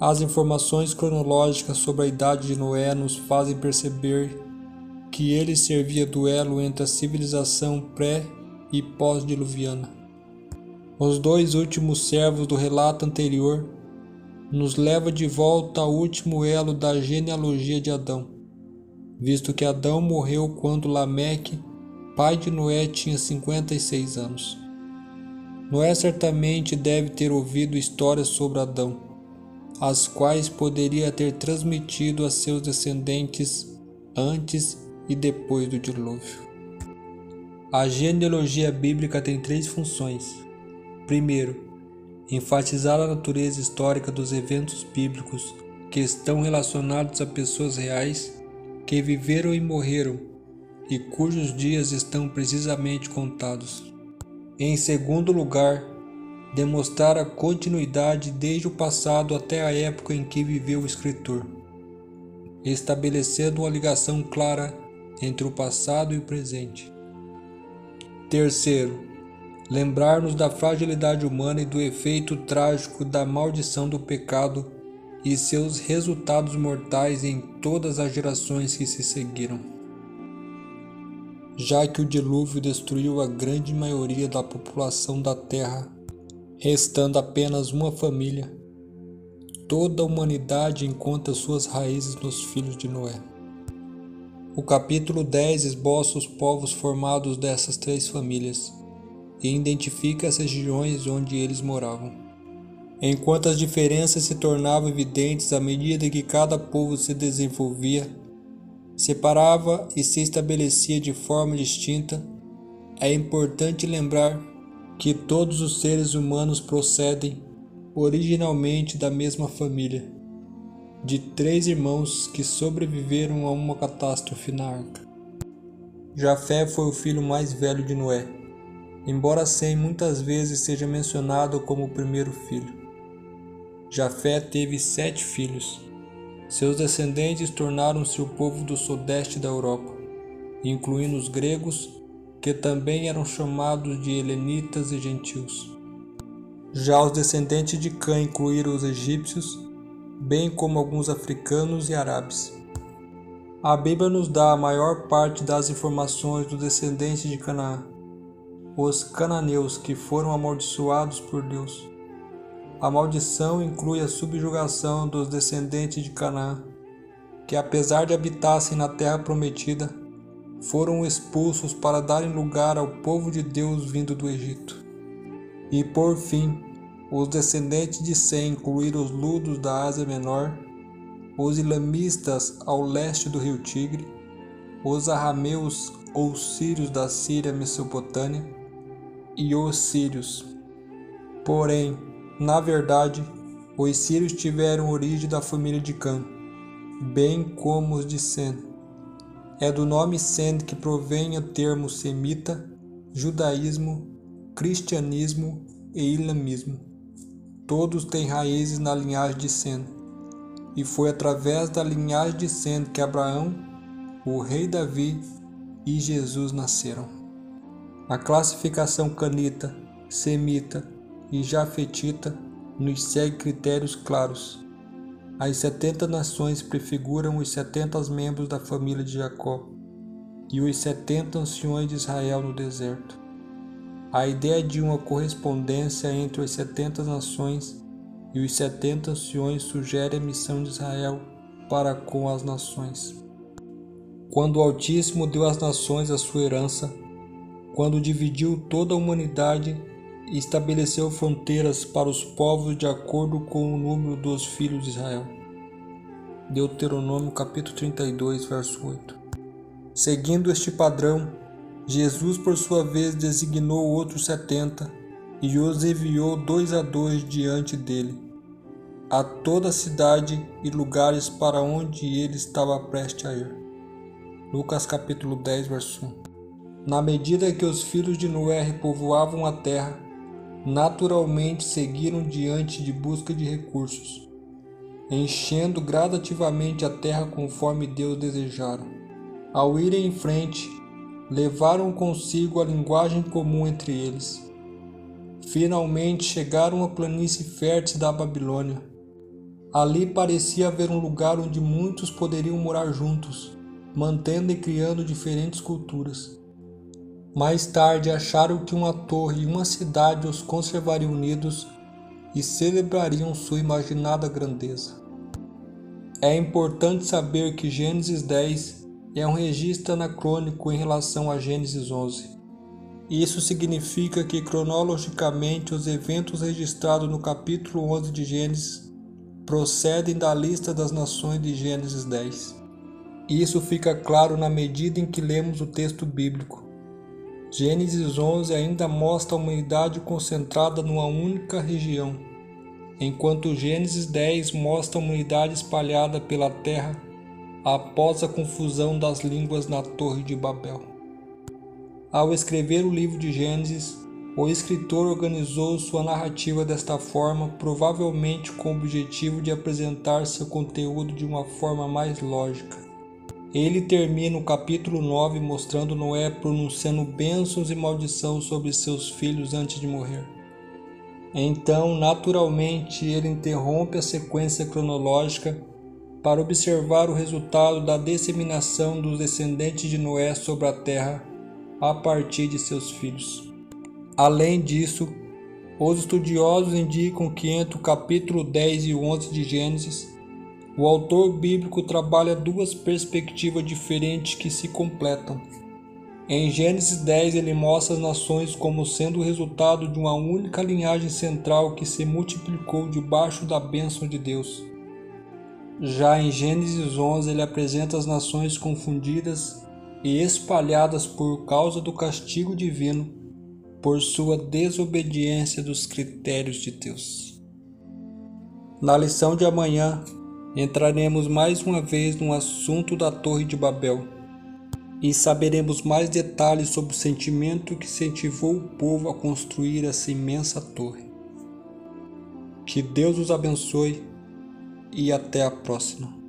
As informações cronológicas sobre a idade de Noé nos fazem perceber que ele servia duelo entre a civilização pré- e pós-diluviana. Os dois últimos servos do relato anterior nos leva de volta ao último elo da genealogia de Adão, visto que Adão morreu quando Lameque, pai de Noé, tinha 56 anos. Noé certamente deve ter ouvido histórias sobre Adão, as quais poderia ter transmitido a seus descendentes antes e depois do dilúvio. A genealogia bíblica tem 3 funções. Primeiro, enfatizar a natureza histórica dos eventos bíblicos que estão relacionados a pessoas reais que viveram e morreram e cujos dias estão precisamente contados. Em segundo lugar, demonstrar a continuidade desde o passado até a época em que viveu o escritor, estabelecendo uma ligação clara entre o passado e o presente. Terceiro, lembrar-nos da fragilidade humana e do efeito trágico da maldição do pecado e seus resultados mortais em todas as gerações que se seguiram. Já que o dilúvio destruiu a grande maioria da população da Terra, restando apenas uma família, toda a humanidade encontra suas raízes nos filhos de Noé. O capítulo 10 esboça os povos formados dessas 3 famílias e identifica as regiões onde eles moravam. Enquanto as diferenças se tornavam evidentes à medida que cada povo se desenvolvia, separava e se estabelecia de forma distinta, é importante lembrar que todos os seres humanos procedem originalmente da mesma família, de 3 irmãos que sobreviveram a uma catástrofe na arca. Jafé foi o filho mais velho de Noé, embora Sem muitas vezes seja mencionado como o primeiro filho. Jafé teve 7 filhos. Seus descendentes tornaram-se o povo do sudeste da Europa, incluindo os gregos, que também eram chamados de helenitas e gentios. Já os descendentes de Cã incluíram os egípcios, bem como alguns africanos e árabes. A Bíblia nos dá a maior parte das informações dos descendentes de Canaã, os cananeus que foram amaldiçoados por Deus. A maldição inclui a subjugação dos descendentes de Canaã, que apesar de habitassem na terra prometida, foram expulsos para darem lugar ao povo de Deus vindo do Egito. E por fim, os descendentes de Sem incluíram os ludos da Ásia Menor, os ilamistas ao leste do rio Tigre, os arameus ou sírios da Síria Mesopotâmia e os sírios. Porém, na verdade, os sírios tiveram origem da família de Cã, bem como os de Sem. É do nome Sem que provém o termo semita, judaísmo, cristianismo e ilamismo. Todos têm raízes na linhagem de Sem, e foi através da linhagem de Sem que Abraão, o rei Davi e Jesus nasceram. A classificação canita, semita e jafetita nos segue critérios claros. As 70 nações prefiguram os 70 membros da família de Jacó e os 70 anciões de Israel no deserto. A ideia de uma correspondência entre as 70 nações e os 70 anciões sugere a missão de Israel para com as nações. Quando o Altíssimo deu às nações a sua herança, quando dividiu toda a humanidade e estabeleceu fronteiras para os povos de acordo com o número dos filhos de Israel. Deuteronômio capítulo 32, verso 8. Seguindo este padrão, Jesus por sua vez designou outros 70 e os enviou 2 a 2 diante dele, a toda a cidade e lugares para onde ele estava prestes a ir. Lucas capítulo 10, verso 1. Na medida que os filhos de Noé repovoavam a terra, naturalmente seguiram diante de busca de recursos, enchendo gradativamente a terra conforme Deus desejara. Ao irem em frente, levaram consigo a linguagem comum entre eles. Finalmente chegaram à planície fértil da Babilônia, Ali parecia haver um lugar onde muitos poderiam morar juntos, mantendo e criando diferentes culturas. Mais tarde acharam que uma torre e uma cidade os conservariam unidos e celebrariam sua imaginada grandeza. É importante saber que Gênesis 10 é um registro anacrônico em relação a Gênesis 11. Isso significa que cronologicamente os eventos registrados no capítulo 11 de Gênesis procedem da lista das nações de Gênesis 10. Isso fica claro na medida em que lemos o texto bíblico. Gênesis 11 ainda mostra a humanidade concentrada numa única região, enquanto Gênesis 10 mostra a humanidade espalhada pela terra após a confusão das línguas na Torre de Babel. Ao escrever o livro de Gênesis, o escritor organizou sua narrativa desta forma, provavelmente com o objetivo de apresentar seu conteúdo de uma forma mais lógica. Ele termina o capítulo 9 mostrando Noé pronunciando bênçãos e maldição sobre seus filhos antes de morrer. Então, naturalmente, ele interrompe a sequência cronológica para observar o resultado da disseminação dos descendentes de Noé sobre a terra a partir de seus filhos. Além disso, os estudiosos indicam que entre o capítulo 10 e o 11 de Gênesis, o autor bíblico trabalha duas perspectivas diferentes que se completam. Em Gênesis 10 ele mostra as nações como sendo o resultado de uma única linhagem central que se multiplicou debaixo da bênção de Deus. Já em Gênesis 11 ele apresenta as nações confundidas e espalhadas por causa do castigo divino por sua desobediência dos critérios de Deus. Na lição de amanhã, entraremos mais uma vez no assunto da Torre de Babel e saberemos mais detalhes sobre o sentimento que incentivou o povo a construir essa imensa torre. Que Deus os abençoe e até a próxima.